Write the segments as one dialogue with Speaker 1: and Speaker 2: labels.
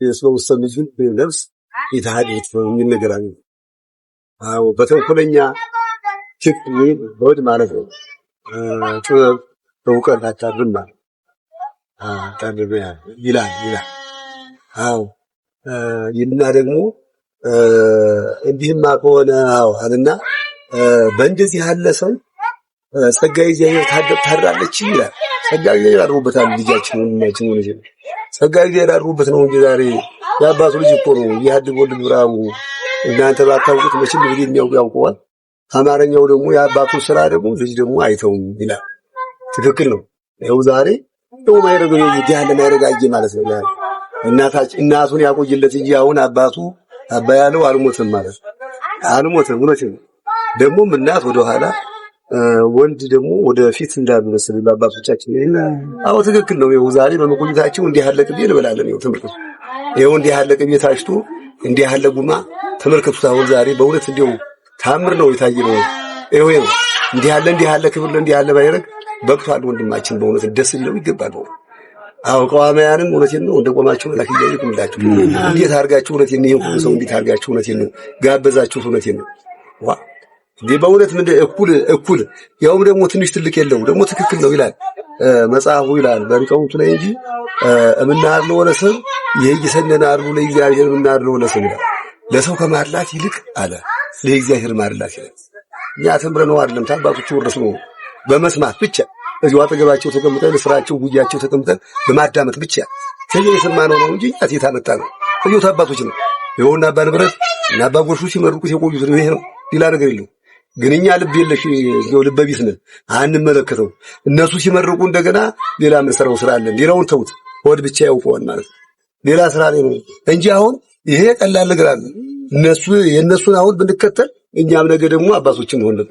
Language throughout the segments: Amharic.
Speaker 1: የሰው ሰምጅን በነፍስ ይታዲት ምን ነገር አለ አው በተንኮለኛ ችግር ወድ ማለት ነው ጥበብ በእውቀት አታድርማ ታድርማ ይላል አው ይልና ደግሞ እንዲህማ ከሆነ አው አለና በእንደዚህ ያለ ሰው ጸጋዬ እግዚአብሔር ታድራለች ይላል። ጸጋዬ ያድሩበታል ልጃችን ነው ጸጋዬ ያድሩበት ነው እንጂ ዛሬ የአባቱ ልጅ እኮ ነው ያድግ ወልድ ብራሙ እናንተ ባታውቁት መቼም እንግዲህ ያውቀዋል። አማርኛው ደግሞ የአባቱ ስራ ደግሞ ልጅ ደግሞ አይተውም ይላል። ትክክል ነው። ይኸው ዛሬ ነው ማይረገው ያለ ማይረጋጅ ማለት ነው። እናቱን ያቆይለት እንጂ አሁን አባቱ አባ ያለው አልሞተም ማለት አልሞተም። እውነት ነው። ደግሞ እናት ወደ ኋላ ወንድ ደግሞ ወደፊት እንዳሉ መሰለኝ አባቶቻችን። አዎ ትክክል ነው። ይኸው ዛሬ በመቆየታቸው እንዲህ ያለ ቅቤ እንበላለን። ይኸው ተመልከቱ። ይኸው እንዲህ ያለ ቅቤ ታሽቶ እንዲህ ያለ ጉማ ተመልከቱት። አሁን ዛሬ በእውነት እንዲያው ታምር ነው የታየው። ይኸው እንዲህ ያለ ክብር እንዲህ ያለ ባይረግ በቅቷል። ወንድማችን በእውነት ደስ ሊለው ይገባል። አዎ ቀዋማያንም እውነቴን ነው እንደቆማችሁ ለክ ይያይቁምላችሁ። እንዴት አድርጋችሁ እውነቴን ነው ይሄን ሰው እንዴት አድርጋችሁ እውነቴን ነው ጋበዛችሁት። እውነቴን ነው ዋ በእውነት ምን እኩል ያውም ደግሞ ትንሽ ትልቅ የለው ደግሞ ትክክል ነው ይላል መጽሐፉ ይላል በሪቀውቱ ላይ እንጂ እምናር ለወለሰብ ይይሰነና አርሉ ለእግዚአብሔር እምናር ለወለሰብ ይላል። ለሰው ከማርላት ይልቅ አለ ለእግዚአብሔር ማርላት ይላል። ያ ተምረነው አይደለም ታባቶቹ ወረስ ነው በመስማት ብቻ እዚሁ አጠገባቸው ተቀምጠን ስራቸው ጉያቸው ተቀምጠን በማዳመጥ ብቻ ከዚህ የሰማነው ነው እንጂ አትየታ መጣ ነው እዚሁ ታባቶች ነው የሆነ አባ ንብረት እና አባ ጎሹ ሲመርቁት የቆዩት ነው። ይሄ ነው ሌላ ነገር የለው። ግን እኛ ልብ የለሽ ነው ልብ ቢስ ነን አንመለከተው። እነሱ ሲመርቁ እንደገና ሌላ ምን ስራው ስራ አለ ሌላውን ተውት ሆድ ብቻ ያውቀዋል ማለት ሌላ ስራ ላይ ነው እንጂ አሁን ይሄ ቀላል ነገር አለ። የነሱን አሁን ብንከተል እኛም ነገ ደግሞ አባቶችን ሆነን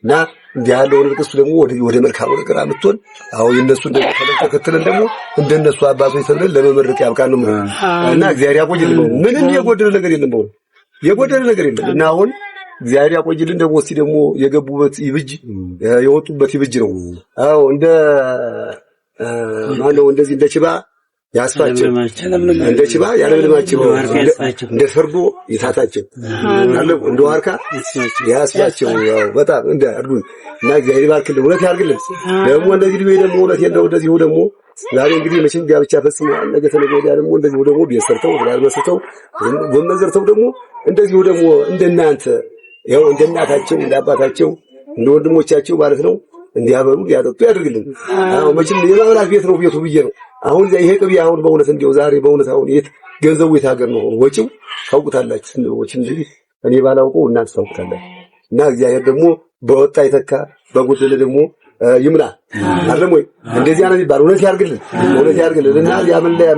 Speaker 1: እና እንዲህ ያለውን ርክስ ደግሞ ወደ መልካም ነገር አምጥቶን አዎ የነሱን ተከትለን ደግሞ እንደነሱ አባቶች ተብለን ለመመረቅ ያብቃን ነው እና እግዚአብሔር ያቆይልን። ምንም የጎደለ ነገር የለም የጎደለ ነገር የለም እና አሁን እግዚአብሔር ያቆይልን። ደግሞ እስቲ ደግሞ የገቡበት ይብጅ የወጡበት ይብጅ ነው። አዎ እንደ ማነው እንደዚህ እንደ ችባ ያስፋቸው እንደ ችባ ያለልማቸው እንደ ፈርዶ የታታቸው አለቁ እንደ ዋርካ ያስፋቸው በጣም እንደ አርዱን እና እግዚአብሔር ባርክልን እውነት ያርግልን። ደግሞ እንደዚህ ደግሞ እውነት የለው እንደዚህ ደግሞ ዛሬ እንግዲህ መቼም ጋብቻ ፈጽመዋል። ነገ ተነገ ወዲያ ደግሞ እንደዚህ ደግሞ ቤት ሰርተው መስርተው ጎመን ዘርተው ደግሞ እንደዚህ ደግሞ እንደናንተ ያው እንደናታቸው እንዳባታቸው እንደ ወንድሞቻቸው ማለት ነው እንዲያበሉ ያጠጡ ያድርግልን። አዎ መቼም የማብላት ቤት ነው ቤቱ ብዬ ነው። አሁን ይሄ ቅቤ አሁን በእውነት እንደው ዛሬ በእውነት አሁን የት ገንዘቡ የት ሀገር ነው ወጪው ታውቁታላችሁ። እንደውች እንጂ እኔ ባላውቀው እናንተ ታውቁታላችሁ። እና እግዚአብሔር ደግሞ በወጣ ይተካ በጎደለ ደግሞ ይምላ አይደል ወይ? እንደዚህ አይነት ይባል እውነት ያርግልን እና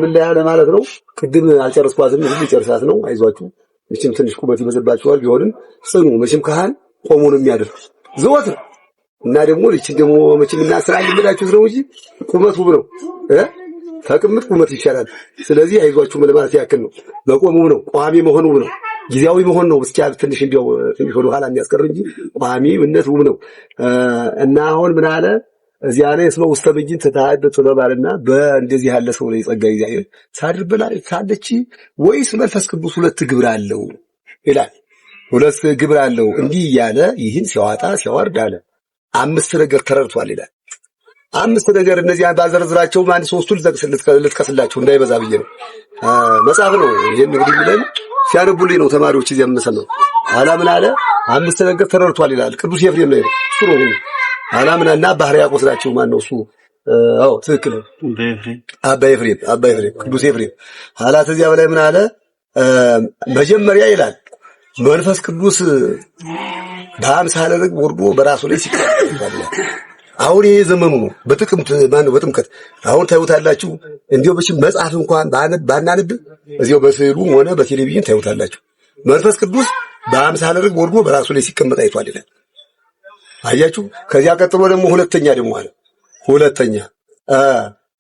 Speaker 1: ምን ላይ ያለ ማለት ነው። ቅድም አልጨረስኳትም እንዴ ጨርሳት ነው። አይዟችሁ መቼም ትንሽ ቁመት ይበዛባችኋል። ቢሆንም ጽኑ መቼም ካህን ቆሞ ነው የሚያደርግ ዘወትር እና ደግሞ ልጅ ደግሞ መቼም እናስራ ልምላችሁ ነው እንጂ ቁመቱ ነው ተቅምጥ ቁመት ይሻላል። ስለዚህ አይዟችሁ ለማለት ያክል ነው። መቆሙ ነው ቋሚ መሆኑ ነው ጊዜያዊ መሆን ነው ብቻ ትንሽ እንዲያው ትንሽ ወደ ኋላ የሚያስቀር እንጂ ቋሚነት ውብ ነው እና አሁን ምን አለ እዚያ ላይ እስመ ውስተ ምጅን ተታደቱ ለባልና በእንደዚህ ያለ ሰው ላይ ጸጋ እግዚአብሔር ሳድር በላ ካለች ወይስ መንፈስ ቅዱስ ሁለት ግብር አለው ይላል። ሁለት ግብር አለው እንዲህ እያለ ይህን ሲያወጣ ሲያወርድ አለ አምስት ነገር ተረድቷል ይላል። አምስት ነገር እነዚህ ባዘርዝራቸው ማን ሶስቱን ልጥቀስላችሁ እንዳይበዛ ብዬ ነው። መጽሐፍ ነው ይሄን እንግዲህ ብለን ሲያነቡልኝ ነው ተማሪዎች እዚያ የምሰማው። ምን አለ አምስት ነገር ተረድቷል ይላል ቅዱስ ኤፍሬም ነው እሱ ነው አላምናና ባህር ያቆስ ናቸው። ማን ነው እሱ? አዎ ትክክል ነው አባ ኤፍሬም ቅዱስ ኤፍሬም ሐላት እዚያ በላይ ምን አለ መጀመሪያ ይላል መንፈስ ቅዱስ በአምሳለ ርግብ ወርዶ በራሱ ላይ ሲቀመጥ አሁን ይሄ ዘመኑ ነው። በጥምቀት አሁን ታዩታላችሁ። እንዲያው መጽሐፍ እንኳን ባናነብ እዚያው በስዕሉም ሆነ በቴሌቪዥን ታዩታላችሁ። መንፈስ ቅዱስ በአምሳለ ርግብ ወርዶ በራሱ ላይ ሲቀመጥ አይቷል ይላል። አያችሁ። ከዚያ ቀጥሎ ደግሞ ሁለተኛ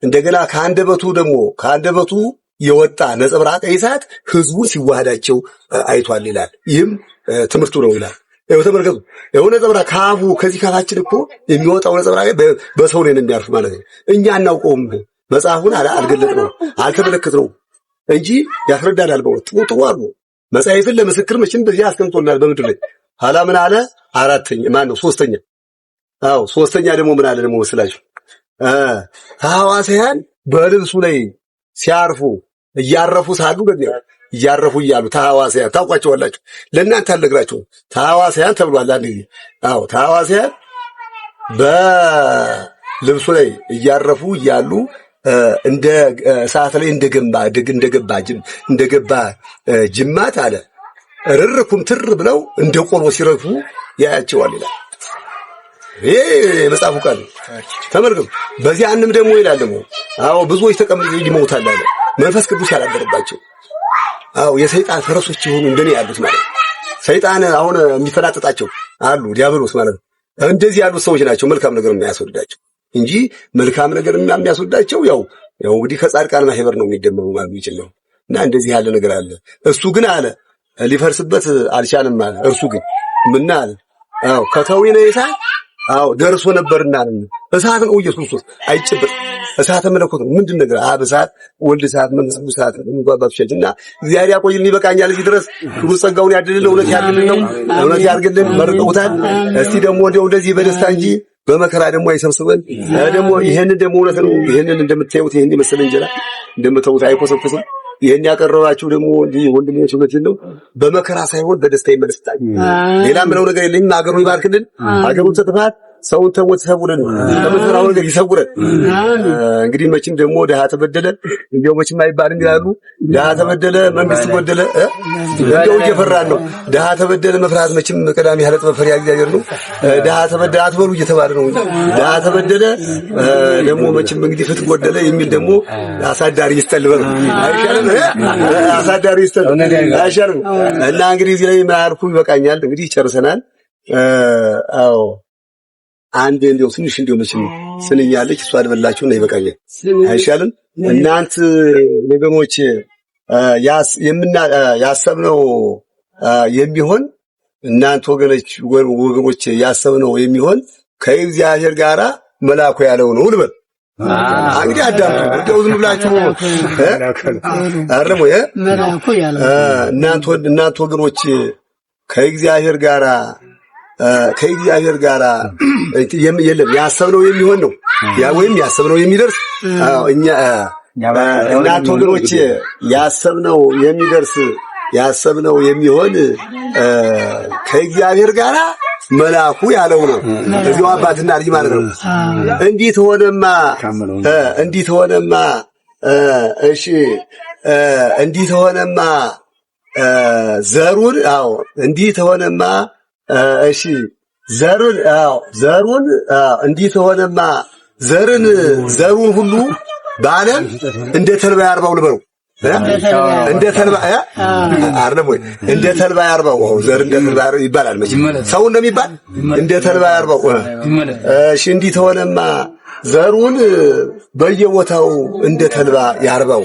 Speaker 1: እንደገና ከአንደበቱ የወጣ ነጸብራቀ እሳት ህዝቡን ሲዋሃዳቸው አይቷል ይላል። ይህም ትምህርቱ ነው ይላል። ይኸው ተመልከቱ። ይኸው ነጸብራቅ ካፉ ከዚህ ካፋችን እኮ የሚወጣው ነጸብራቅ በሰው ላይ ነው የሚያርፍ ማለት ነው። እኛ አናውቀውም። መጽሐፉን አልገለጥነው አልተመለከትነው። እንጂ ያስረዳናል። በወጥ ጥሩ አድርጎ መጽሐፍን ለምስክር መቼም በዚህ አስቀምጦናል በምድር ላይ ኋላ ምን አለ? አራተኛ ማን ነው? ሶስተኛ ሶስተኛ ደግሞ ምን አለ ደግሞ መስላችሁ? ሐዋሳያን በልብሱ ላይ ሲያርፉ እያረፉ ሳሉ እያረፉ እያሉ ሐዋሳያን ታውቋቸዋላችሁ። ለእናንተ አልነግራችሁም። ሐዋሳያን ተብሏል አንድ ጊዜ። ሐዋሳያን በልብሱ ላይ እያረፉ እያሉ እንደ ሰዓት ላይ እንደገባ ጅማት አለ ርርኩም ትር ብለው እንደ ቆሎ ሲረፉ ያያቸዋል ይላል። ይሄ መጽሐፉ ቃል ተመልከቱ። በዚያንም ደግሞ ይላል ደግሞ ብዙዎች ተቀምጠው ይሞታል አለ መንፈስ ቅዱስ ያላደረባቸው። የሰይጣን ፈረሶች የሆኑ እንደኔ ያሉት ማለት ሰይጣን አሁን የሚፈላጥጣቸው አሉ ዲያብሎስ ማለት እንደዚህ ያሉት ሰዎች ናቸው መልካም ነገር የሚያስወዳቸው እንጂ መልካም ነገር የሚያስወዳቸው ያው እንግዲህ ከጻድቃን ማህበር ነው የሚደመሙ ማለት ይችላል። እና እንደዚህ ያለ ነገር አለ። እሱ ግን አለ ሊፈርስበት አልቻለም አለ። እርሱ ግን ምን አለ? ከተዊነ እሳት ደርሶ ነበርና እሳት ነው ኢየሱስ አይጭብጥ እሳት መለኮት ምንድን ነገር አብ እሳት ወልድ እሳት መንፈስ ቅዱስ እሳት እንጓባብሸና እግዚአብሔር ያቆይልን ይበቃኛል። እዚህ ድረስ ሁሉ ጸጋውን ያድልልን እውነት ያድልልን እውነት ያርግልን መርቀውታል። እስቲ ደግሞ እንደዚህ በደስታ እንጂ በመከራ ደግሞ አይሰብስበን። ደግሞ ይሄንን ደግሞ እውነት ነው። ይሄንን እንደምታዩት ይሄን መሰለ እንጀራ እንደምታዩት አይኮሰኩስም። ይሄን ያቀረባችሁ ደግሞ ወንድሞች እውነትን ነው በመከራ ሳይሆን በደስታ ይመለስታል። ሌላ ምለው ነገር የለኝም። አገሩን ይባርክልን። አገሩን ተጥፋት ሰውን ተሞት ሰውልን ከመከራው ነገር ይሰውረን። እንግዲህ መቼም ደግሞ ደሃ ተበደለ እንደው መቼም አይባልም ይላሉ። ደሃ ተበደለ መንግስት ጎደለ እንደው እየፈራን ነው። ደሃ ተበደለ መፍራት መቼም ቀዳሚ ያለ ጥበብ እግዚአብሔር ነው። ደሃ ተበደለ አትበሉ እየተባለ ነው። ደሃ ተበደለ ደግሞ መቼም እንግዲህ ፍትህ ጎደለ የሚል ደግሞ አሳዳሪ ይስተልበል አይሻልም? አሳዳሪ ይስተልበል አይሻልም? እና እንግዲህ እዚህ ላይ ማርኩ ይበቃኛል። እንግዲህ ጨርሰናል። አንድ እንደው ትንሽ እንደው መቼም ስንኛለች እሷ አልበላችሁና ይበቃኛል። አይሻልም? እናንተ ነገሮች ያሰብነው የሚሆን እናንተ ወገኖች ያሰብነው የሚሆን ከእግዚአብሔር ጋራ መልአኩ ያለው ነው ልበል። እንግዲህ አዳምጡ። እንደው ዝም ብላችሁ አረሙ መልአኩ ያለው እናንተ ወገኖች ከእግዚአብሔር ጋራ የለም ያሰብነው የሚሆን ነው ወይም ያሰብነው የሚደርስ እናንተ ወገኖች ያሰብነው የሚደርስ ያሰብነው የሚሆን ከእግዚአብሔር ጋር መልአኩ ያለው ነው። እዚሁ አባትና ልጅ ማለት ነው። እንዲህ ሆነማ እሺ እንዲህ ሆነማ ዘሩን እንዲህ ሆነማ እሺ ዘሩን እንዲህ ሆነማ ዘሩን ሁሉ በዓለም እንደ ተልባ ያርባው ልበለው እንደ ተልባ አይደለም ወይ? እንደ ተልባ ያርባው ዘር እንደ ተልባ ይባላል መቼም ሰው እንደሚባል እንደ ተልባ ያርባው። እሺ እንዲህ ሆነማ ዘሩን በየቦታው እንደ ተልባ ያርባው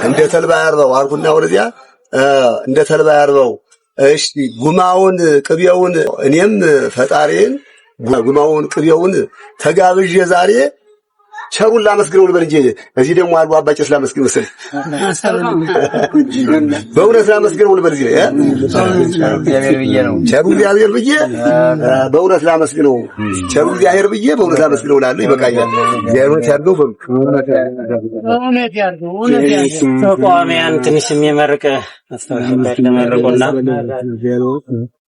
Speaker 1: እንደ ተልባ ያርባው አልኩና ወደዚያ እንደ ተልባ ያርባው። እሺ ጉማውን ቅቤውን እኔም ፈጣሪን ጉማውን ቅቤውን ተጋብዤ ዛሬ ቸሩን ላመስግነው ልበል እንጂ እዚህ ደግሞ አልቦ አባጭስ ላመስግነው መሰለኝ። በእውነት ላመስግነው ልበል እዚህ ቸሩ እግዚአብሔር ብዬ በእውነት ላመስግነው ቸሩ እግዚአብሔር ብዬ በእውነት ላመስግነው እላለሁ። ይበቃኛል። እግዚአብሔር ያድርገው በእውነት ያድርገው። ተቋሚያን ትንሽ የሚመርቅ አስተዋጽኦ ለማድረግና